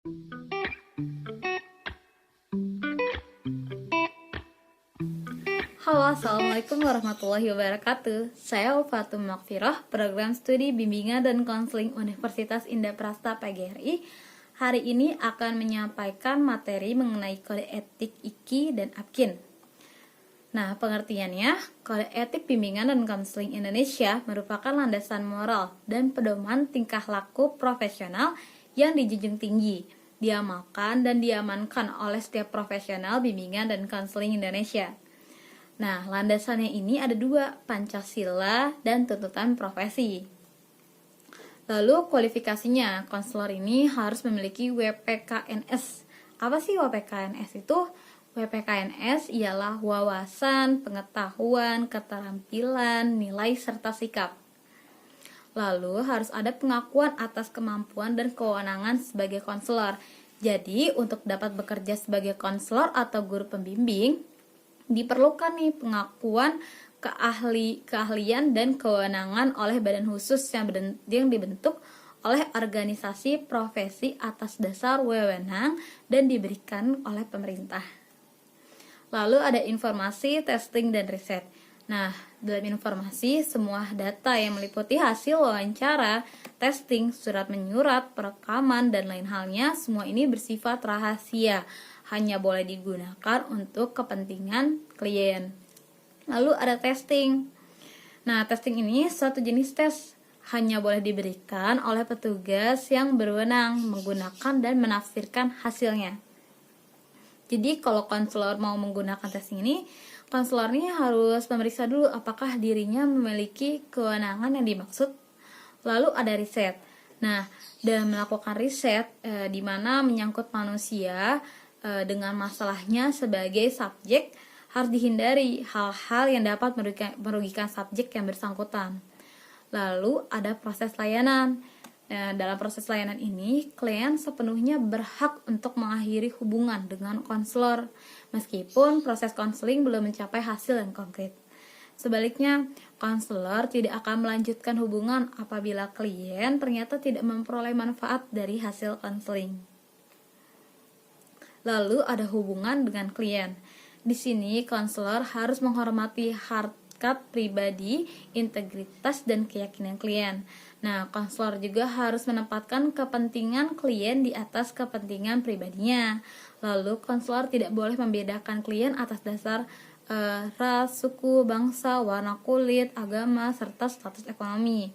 Halo, Assalamualaikum warahmatullahi wabarakatuh. Saya Fatum Makfiroh, Program Studi Bimbingan dan Konseling Universitas Indah Prasta PGRI. Hari ini akan menyampaikan materi mengenai kode etik IKI dan APKIN. Nah, pengertiannya, kode etik bimbingan dan konseling Indonesia merupakan landasan moral dan pedoman tingkah laku profesional yang dijunjung tinggi, diamalkan dan diamankan oleh setiap profesional bimbingan dan konseling Indonesia. Nah, landasannya ini ada dua, Pancasila dan tuntutan profesi. Lalu kualifikasinya, konselor ini harus memiliki WPKNS. Apa sih WPKNS itu? WPKNS ialah wawasan, pengetahuan, keterampilan, nilai, serta sikap. Lalu harus ada pengakuan atas kemampuan dan kewenangan sebagai konselor. Jadi, untuk dapat bekerja sebagai konselor atau guru pembimbing, diperlukan nih pengakuan keahlian dan kewenangan oleh badan khusus yang dibentuk oleh organisasi profesi atas dasar wewenang dan diberikan oleh pemerintah. Lalu ada informasi, testing, dan riset. Nah, dalam informasi, semua data yang meliputi hasil wawancara, testing, surat menyurat, perekaman, dan lain halnya, semua ini bersifat rahasia, hanya boleh digunakan untuk kepentingan klien. Lalu ada testing. Nah, testing ini suatu jenis tes, hanya boleh diberikan oleh petugas yang berwenang menggunakan dan menafsirkan hasilnya. Jadi kalau konselor mau menggunakan testing ini, konselor ini harus memeriksa dulu apakah dirinya memiliki kewenangan yang dimaksud. Lalu ada riset. Nah, dalam melakukan riset di mana menyangkut manusia dengan masalahnya sebagai subjek, harus dihindari hal-hal yang dapat merugikan subjek yang bersangkutan. Lalu ada proses layanan. Dalam proses layanan ini, klien sepenuhnya berhak untuk mengakhiri hubungan dengan konselor, meskipun proses konseling belum mencapai hasil yang konkret. Sebaliknya, konselor tidak akan melanjutkan hubungan apabila klien ternyata tidak memperoleh manfaat dari hasil konseling. Lalu ada hubungan dengan klien. Di sini konselor harus menghormati harkat pribadi, integritas, dan keyakinan klien. Nah, konselor juga harus menempatkan kepentingan klien di atas kepentingan pribadinya. Lalu konselor tidak boleh membedakan klien atas dasar ras, suku, bangsa, warna kulit, agama, serta status ekonomi.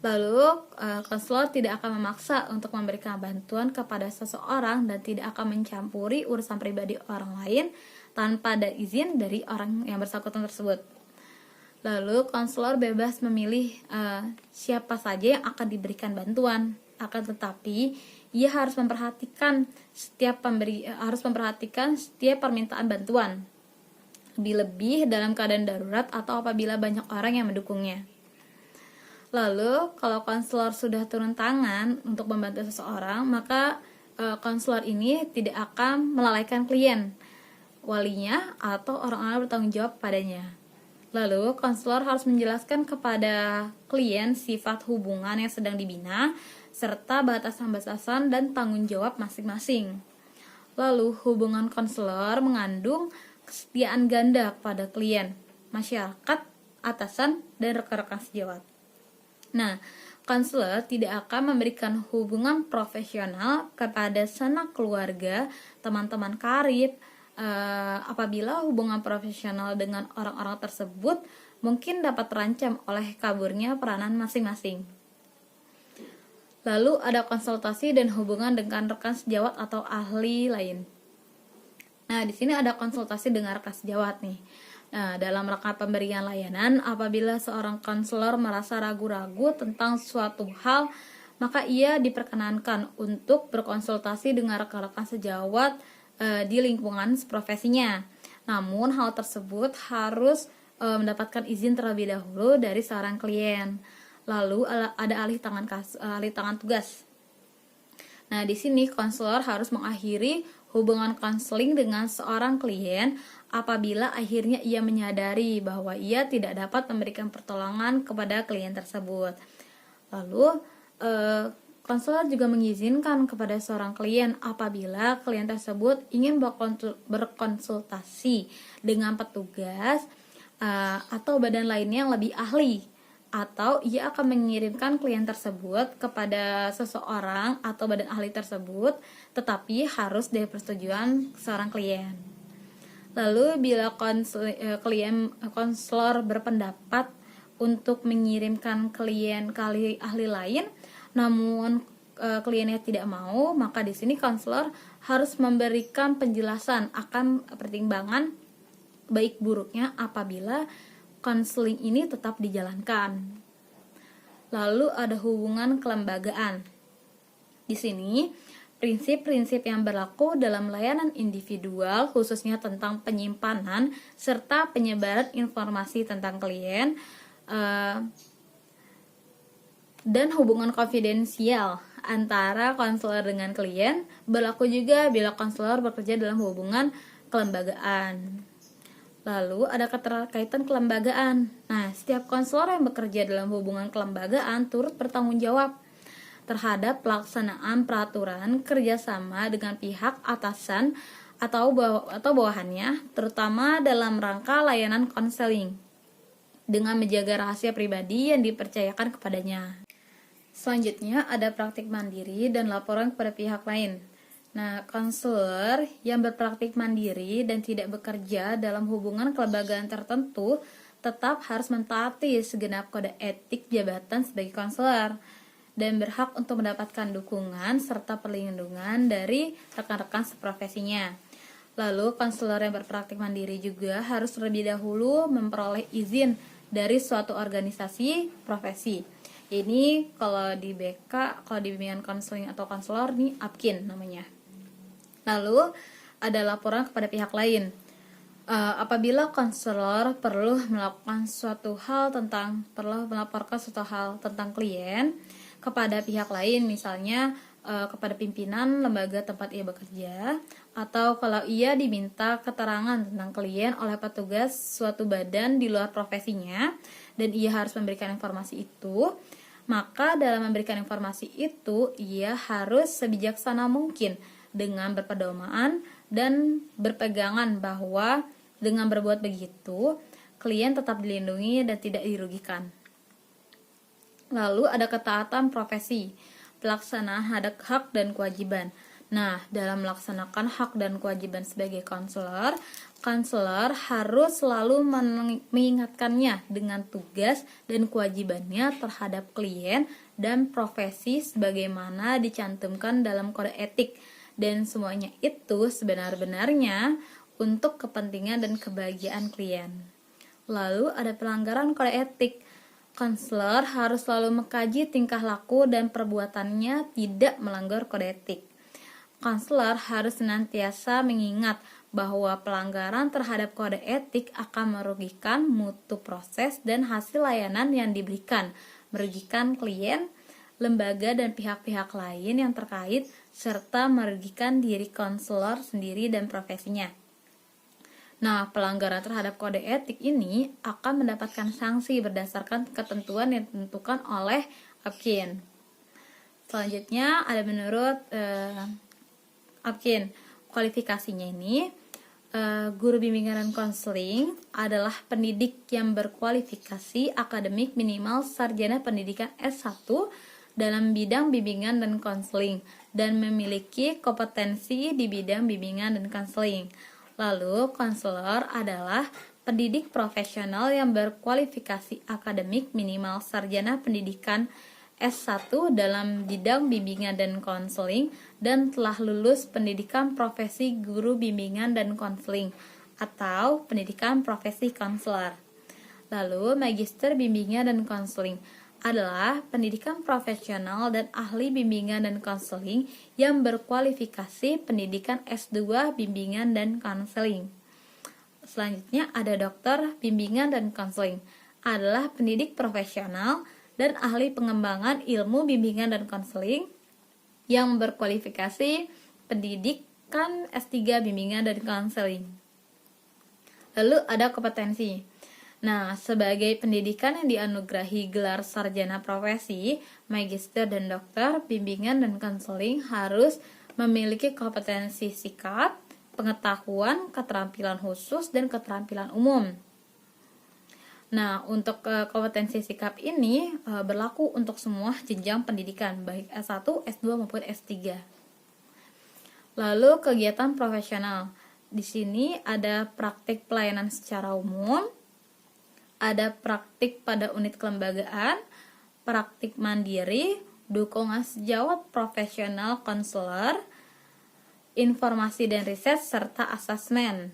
Lalu, konselor tidak akan memaksa untuk memberikan bantuan kepada seseorang dan tidak akan mencampuri urusan pribadi orang lain tanpa ada izin dari orang yang bersangkutan tersebut. Lalu, konselor bebas memilih siapa saja yang akan diberikan bantuan. Akan tetapi, ia harus memperhatikan setiap permintaan bantuan. Lebih-lebih dalam keadaan darurat atau apabila banyak orang yang mendukungnya. Lalu, kalau konselor sudah turun tangan untuk membantu seseorang, maka konselor ini tidak akan melalaikan klien, walinya, atau orang-orang bertanggung jawab padanya. Lalu, konselor harus menjelaskan kepada klien sifat hubungan yang sedang dibina, serta batasan-batasan dan tanggung jawab masing-masing. Lalu, hubungan konselor mengandung kesetiaan ganda kepada klien, masyarakat, atasan, dan rekan-rekan sejawat. Nah, konselor tidak akan memberikan hubungan profesional kepada sanak keluarga, teman-teman karib, apabila hubungan profesional dengan orang-orang tersebut mungkin dapat terancam oleh kaburnya peranan masing-masing. Lalu ada konsultasi dan hubungan dengan rekan sejawat atau ahli lain. Nah, di sini ada konsultasi dengan rekan sejawat nih. Nah, dalam rangka pemberian layanan, apabila seorang konselor merasa ragu-ragu tentang suatu hal, maka ia diperkenankan untuk berkonsultasi dengan rekan-rekan sejawat di lingkungan profesinya. Namun, hal tersebut harus mendapatkan izin terlebih dahulu dari seorang klien. Lalu ada alih tangan tugas. Nah, di sini konselor harus mengakhiri hubungan konseling dengan seorang klien apabila akhirnya ia menyadari bahwa ia tidak dapat memberikan pertolongan kepada klien tersebut. Lalu konselor juga mengizinkan kepada seorang klien apabila klien tersebut ingin berkonsultasi dengan petugas atau badan lainnya yang lebih ahli, atau ia akan mengirimkan klien tersebut kepada seseorang atau badan ahli tersebut, tetapi harus dari persetujuan seorang klien. Lalu bila konselor berpendapat untuk mengirimkan klien ke ahli lain, namun kliennya tidak mau, maka di sini konselor harus memberikan penjelasan akan pertimbangan baik buruknya apabila konseling ini tetap dijalankan. Lalu ada hubungan kelembagaan. Di sini prinsip-prinsip yang berlaku dalam layanan individual, khususnya tentang penyimpanan serta penyebaran informasi tentang klien, dan hubungan konfidensial antara konselor dengan klien berlaku juga bila konselor bekerja dalam hubungan kelembagaan. Lalu ada keterkaitan kelembagaan. Nah, setiap konselor yang bekerja dalam hubungan kelembagaan turut bertanggung jawab terhadap pelaksanaan peraturan kerjasama dengan pihak atasan atau bawahannya, terutama dalam rangka layanan konseling, dengan menjaga rahasia pribadi yang dipercayakan kepadanya. Selanjutnya ada praktik mandiri dan laporan kepada pihak lain. Nah, konselor yang berpraktik mandiri dan tidak bekerja dalam hubungan kelembagaan tertentu tetap harus mentaati segenap kode etik jabatan sebagai konselor dan berhak untuk mendapatkan dukungan serta perlindungan dari rekan-rekan seprofesinya. Lalu, konselor yang berpraktik mandiri juga harus terlebih dahulu memperoleh izin dari suatu organisasi profesi. Ini kalau di BK, kalau di bimbingan konseling atau konselor nih APKIN namanya. Lalu ada laporan kepada pihak lain. Apabila konselor perlu melaporkan suatu hal tentang klien kepada pihak lain, misalnya kepada pimpinan lembaga tempat ia bekerja, atau kalau ia diminta keterangan tentang klien oleh petugas suatu badan di luar profesinya dan ia harus memberikan informasi itu, maka dalam memberikan informasi itu ia harus sebijaksana mungkin dengan berpedoman dan berpegangan bahwa dengan berbuat begitu klien tetap dilindungi dan tidak dirugikan. Lalu ada ketaatan profesi, pelaksanaan hak dan kewajiban. Nah, dalam melaksanakan hak dan kewajiban sebagai konselor harus selalu mengingatkannya dengan tugas dan kewajibannya terhadap klien dan profesi sebagaimana dicantumkan dalam kode etik, dan semuanya itu sebenar-benarnya untuk kepentingan dan kebahagiaan klien. Lalu ada pelanggaran kode etik. Konselor harus selalu mengkaji tingkah laku dan perbuatannya tidak melanggar kode etik. Konselor harus senantiasa mengingat bahwa pelanggaran terhadap kode etik akan merugikan mutu proses dan hasil layanan yang diberikan, merugikan klien, lembaga dan pihak-pihak lain yang terkait, serta merugikan diri konselor sendiri dan profesinya. Nah, pelanggaran terhadap kode etik ini akan mendapatkan sanksi berdasarkan ketentuan yang ditentukan oleh APKIN. Selanjutnya ada menurut APKIN, kualifikasinya ini guru bimbingan dan konseling adalah pendidik yang berkualifikasi akademik minimal sarjana pendidikan S1 dalam bidang bimbingan dan konseling dan memiliki kompetensi di bidang bimbingan dan konseling. Lalu, konselor adalah pendidik profesional yang berkualifikasi akademik minimal sarjana pendidikan S1 dalam bidang bimbingan dan konseling dan telah lulus pendidikan profesi guru bimbingan dan konseling atau pendidikan profesi konselor. Lalu, magister bimbingan dan konseling adalah pendidikan profesional dan ahli bimbingan dan konseling yang berkualifikasi pendidikan S2 bimbingan dan konseling. Selanjutnya ada dokter bimbingan dan konseling, adalah pendidik profesional dan ahli pengembangan ilmu bimbingan dan konseling yang berkualifikasi pendidikan S3 bimbingan dan konseling. Lalu ada kompetensi. Nah, sebagai pendidikan yang dianugerahi gelar sarjana profesi, magister dan dokter, bimbingan dan konseling harus memiliki kompetensi sikap, pengetahuan, keterampilan khusus, dan keterampilan umum. Nah, untuk kompetensi sikap ini berlaku untuk semua jenjang pendidikan, baik S1, S2 maupun S3. Lalu kegiatan profesional. Di sini ada praktik pelayanan secara umum, ada praktik pada unit kelembagaan, praktik mandiri, dukungan sejawat profesional konselor, informasi dan riset, serta asesmen.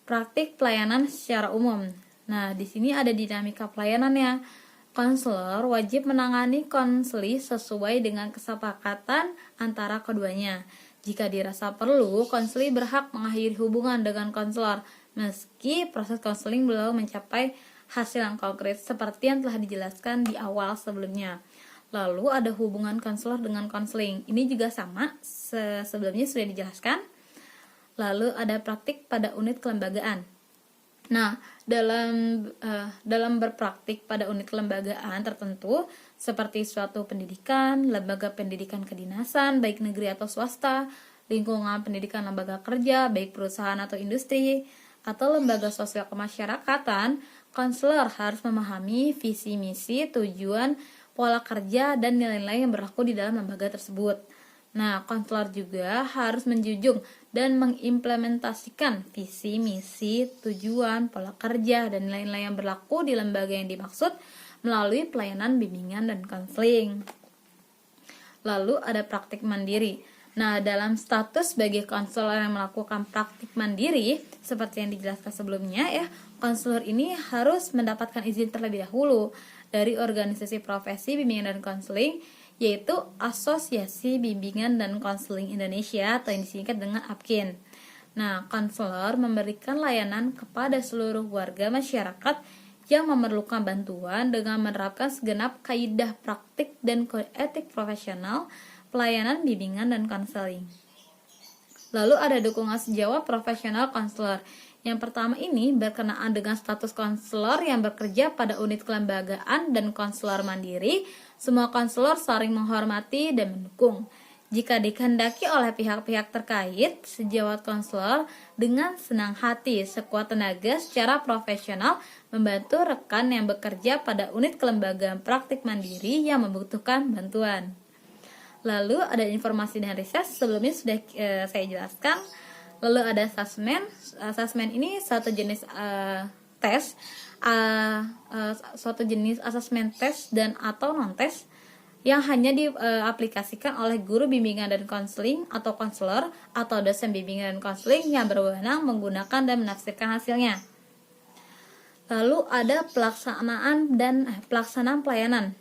Praktik pelayanan secara umum. Nah, di sini ada dinamika pelayanannya. Konselor wajib menangani konseli sesuai dengan kesepakatan antara keduanya. Jika dirasa perlu, konseli berhak mengakhiri hubungan dengan konselor meski proses konseling belum mencapai hasil yang konkret seperti yang telah dijelaskan di awal sebelumnya. Lalu ada hubungan konselor dengan konseling. Ini juga sama, sebelumnya sudah dijelaskan. Lalu ada praktik pada unit kelembagaan. Nah, dalam berpraktik pada unit kelembagaan tertentu seperti suatu pendidikan, lembaga pendidikan kedinasan baik negeri atau swasta, lingkungan pendidikan lembaga kerja baik perusahaan atau industri, atau lembaga sosial kemasyarakatan, konselor harus memahami visi misi, tujuan, pola kerja, dan nilai-nilai yang berlaku di dalam lembaga tersebut. Nah, konselor juga harus menjunjung dan mengimplementasikan visi, misi, tujuan, pola kerja, dan nilai-nilai yang berlaku di lembaga yang dimaksud melalui pelayanan bimbingan dan konseling. Lalu ada praktik mandiri. Nah, dalam status sebagai konselor yang melakukan praktik mandiri, seperti yang dijelaskan sebelumnya ya, konselor ini harus mendapatkan izin terlebih dahulu dari organisasi profesi bimbingan dan konseling, yaitu Asosiasi Bimbingan dan Konseling Indonesia atau yang disingkat dengan APKIN. Nah, konselor memberikan layanan kepada seluruh warga masyarakat yang memerlukan bantuan dengan menerapkan segenap kaidah praktik dan kode etik profesional pelayanan bimbingan dan konseling. Lalu ada dukungan sejawat profesional konselor. Yang pertama ini berkenaan dengan status konselor yang bekerja pada unit kelembagaan dan konselor mandiri. Semua konselor saling menghormati dan mendukung. Jika dikehendaki oleh pihak-pihak terkait, sejawat konselor dengan senang hati, sekuat tenaga secara profesional membantu rekan yang bekerja pada unit kelembagaan praktik mandiri yang membutuhkan bantuan. Lalu ada informasi dan riset, sebelumnya sudah saya jelaskan. Lalu ada asesmen. Asesmen ini suatu jenis tes, suatu jenis asesmen tes dan atau non tes yang hanya diaplikasikan oleh guru bimbingan dan konseling atau konselor atau dosen bimbingan dan konseling yang berwenang menggunakan dan menafsirkan hasilnya. Lalu ada pelaksanaan pelayanan.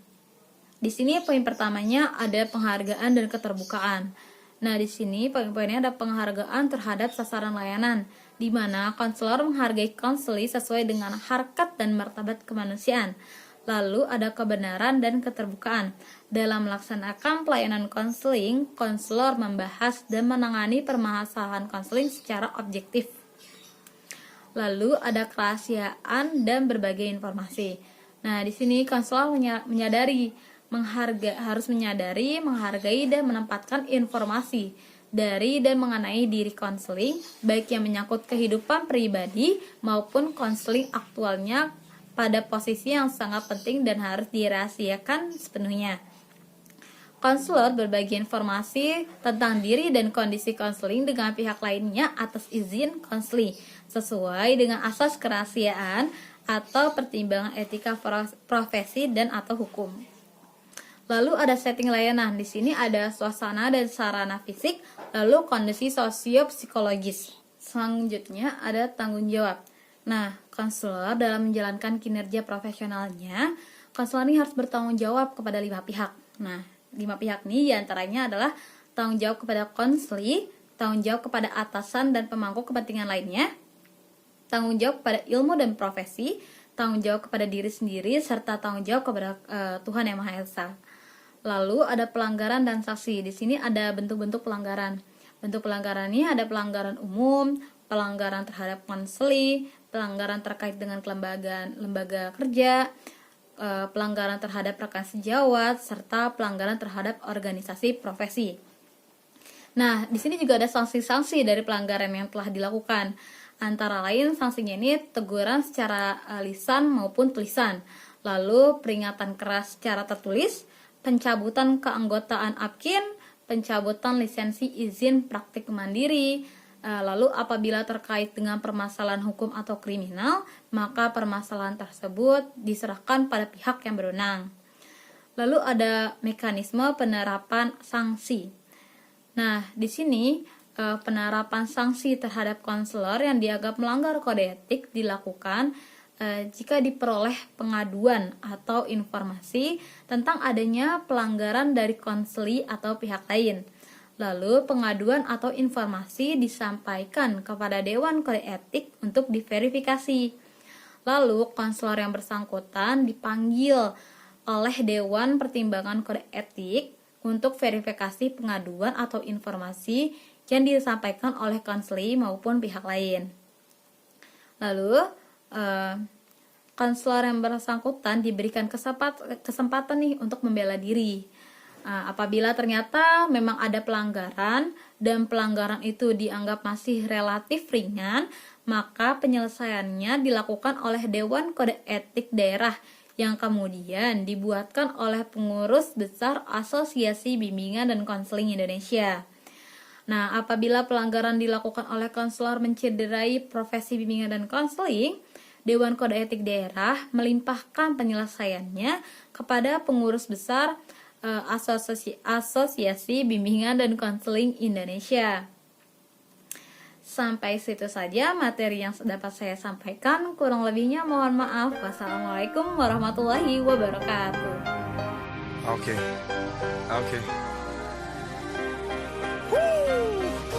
Di sini poin pertamanya ada penghargaan dan keterbukaan. Nah, di sini poin-poinnya ada penghargaan terhadap sasaran layanan, di mana konselor menghargai konseli sesuai dengan harkat dan martabat kemanusiaan. Lalu ada kebenaran dan keterbukaan. Dalam melaksanakan pelayanan konseling, konselor membahas dan menangani permasalahan konseling secara objektif. Lalu ada kerahasiaan dan berbagai informasi. Nah, di sini konselor harus menyadari, menghargai, dan menempatkan informasi dari dan mengenai diri konseling, baik yang menyangkut kehidupan pribadi maupun konseling aktualnya pada posisi yang sangat penting dan harus dirahasiakan sepenuhnya. Konselor berbagi informasi tentang diri dan kondisi konseling dengan pihak lainnya atas izin konseling, sesuai dengan asas kerahasiaan atau pertimbangan etika profesi dan atau hukum. Lalu ada setting layanan. Di sini ada suasana dan sarana fisik, lalu kondisi sosio-psikologis. Selanjutnya ada tanggung jawab. Nah, konselor dalam menjalankan kinerja profesionalnya, konselor ini harus bertanggung jawab kepada 5 pihak. Nah, 5 pihak ini diantaranya adalah tanggung jawab kepada konseli, tanggung jawab kepada atasan dan pemangku kepentingan lainnya, tanggung jawab kepada ilmu dan profesi, tanggung jawab kepada diri sendiri, serta tanggung jawab kepada Tuhan Yang Maha Esa. Lalu ada pelanggaran dan sanksi. Di sini ada bentuk-bentuk pelanggaran. Bentuk pelanggaran ini ada pelanggaran umum, pelanggaran terhadap konseling, pelanggaran terkait dengan kelembagaan lembaga kerja, pelanggaran terhadap rekan sejawat, serta pelanggaran terhadap organisasi profesi. Nah, di sini juga ada sanksi-sanksi dari pelanggaran yang telah dilakukan. Antara lain sanksinya ini teguran secara lisan maupun tulisan, lalu peringatan keras secara tertulis, pencabutan keanggotaan APKIN, pencabutan lisensi izin praktik mandiri. Lalu apabila terkait dengan permasalahan hukum atau kriminal, maka permasalahan tersebut diserahkan pada pihak yang berwenang. Lalu ada mekanisme penerapan sanksi. Nah, di sini penerapan sanksi terhadap konselor yang dianggap melanggar kode etik dilakukan jika diperoleh pengaduan atau informasi tentang adanya pelanggaran dari konseli atau pihak lain. Lalu pengaduan atau informasi disampaikan kepada Dewan Kode Etik untuk diverifikasi. Lalu konselor yang bersangkutan dipanggil oleh Dewan Pertimbangan Kode Etik untuk verifikasi pengaduan atau informasi yang disampaikan oleh konseli maupun pihak lain. Lalu konselor yang bersangkutan diberikan kesempatan nih untuk membela diri. Apabila ternyata memang ada pelanggaran dan pelanggaran itu dianggap masih relatif ringan, maka penyelesaiannya dilakukan oleh Dewan Kode Etik Daerah yang kemudian dibuatkan oleh pengurus besar Asosiasi Bimbingan dan Konseling Indonesia. Nah, apabila pelanggaran dilakukan oleh konselor mencederai profesi bimbingan dan konseling, Dewan Kode Etik Daerah melimpahkan penyelesaiannya kepada pengurus besar Asosiasi Bimbingan dan Konseling Indonesia. Sampai situ saja materi yang dapat saya sampaikan. Kurang lebihnya mohon maaf. Wassalamualaikum warahmatullahi wabarakatuh. Okay.